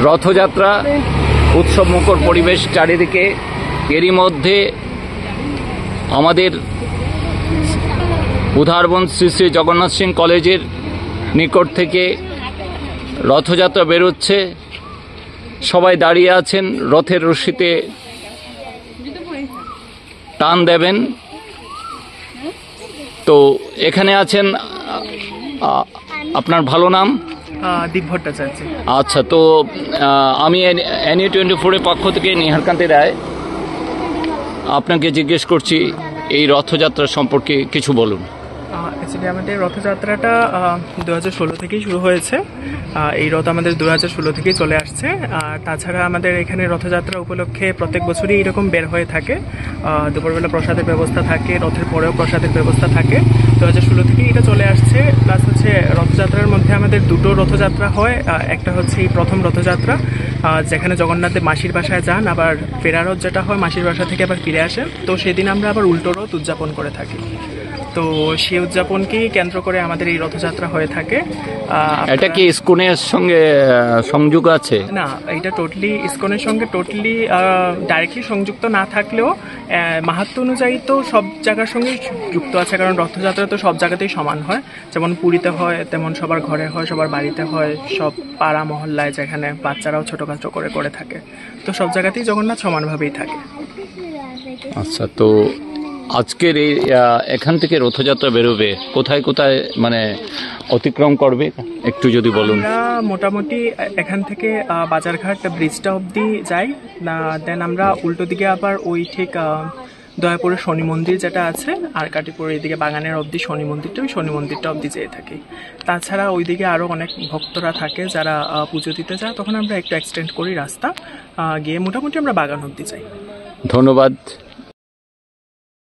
রথযাত্রা উৎসবমুখর পরিবেশ চারিদিকে। এরই মধ্যে আমাদের উধারবন শ্রী শ্রী জগন্নাথ সিং কলেজের নিকট থেকে রথযাত্রা বেরোচ্ছে। সবাই দাঁড়িয়ে আছেন, রথের রশিতে টান দেবেন। তো এখানে আছেন, আপনার ভালো নাম? দীপ ভট্টাচার্য। আচ্ছা, তো আমি NE24 এর পক্ষ থেকে নিহারকান্তি রায় আপনাকে জিজ্ঞেস করছি, এই রথযাত্রা সম্পর্কে কিছু বলুন। অ্যাকচুয়ালি আমাদের রথযাত্রাটা 2016 থেকেই শুরু হয়েছে। এই রথ আমাদের 2016 থেকেই চলে আসছে। আর তাছাড়া আমাদের এখানে রথযাত্রা উপলক্ষে প্রত্যেক বছরই এরকম বের হয়ে থাকে। দুপুরবেলা প্রসাদের ব্যবস্থা থাকে, রথের পরেও প্রসাদের ব্যবস্থা থাকে। 2016 থেকেই এটা চলে আসছে। প্লাস হচ্ছে রথযাত্রার মধ্যে আমাদের দুটো রথযাত্রা হয়। একটা হচ্ছে এই প্রথম রথযাত্রা, যেখানে জগন্নাথদেব মাসির বাসায় যান, আবার ফেরার রথ যেটা হয় মাসির বাসা থেকে আবার ফিরে আসেন। তো সেদিন আমরা আবার উল্টো রথ উদযাপন করে থাকি। তো সেই উদযাপনকেই কেন্দ্র করে আমাদের এই রথযাত্রা হয়ে থাকে। এটা কি ইসকনের সঙ্গে সংযোগ আছে? না, এটা টোটালি ইসকনের সঙ্গে ডাইরেক্টলি সংযুক্ত না থাকলেও মাহাত্ম্য অনুযায়ী তো সব জায়গার সঙ্গে যুক্ত আছে। কারণ রথযাত্রা তো সব জায়গাতেই সমান হয়। যেমন পুরীতে হয়, তেমন সবার ঘরে হয়, সবার বাড়িতে হয়, সব পাড়া মহল্লায় যেখানে বাচ্চারাও ছোটোখাটো করে থাকে। তো সব জায়গাতেই জগন্নাথ সমানভাবেই থাকে। আচ্ছা, তো আজকের এই এখান থেকে রথযাত্রা বেরোবে, কোথায় কোথায় মানে অতিক্রম করবে একটু যদি বলুন। আমরা মোটামুটি এখান থেকে বাজারঘাট ব্রিজটা অবধি যাই, দেন আমরা উল্টো দিকে আবার ওই ঠিক দয়াপুরের শনি মন্দির যেটা আছে, আর কাটিপুর এইদিকে বাগানের অবধি শনি মন্দিরটা, ওই শনি মন্দিরটা অবধি যেয়ে থাকি। তাছাড়া ওইদিকে আরও অনেক ভক্তরা থাকে যারা পুজো দিতে যায়, তখন আমরা একটু এক্সটেন্ড করি রাস্তা, গিয়ে মোটামুটি আমরা বাগান অবধি যাই। ধন্যবাদ।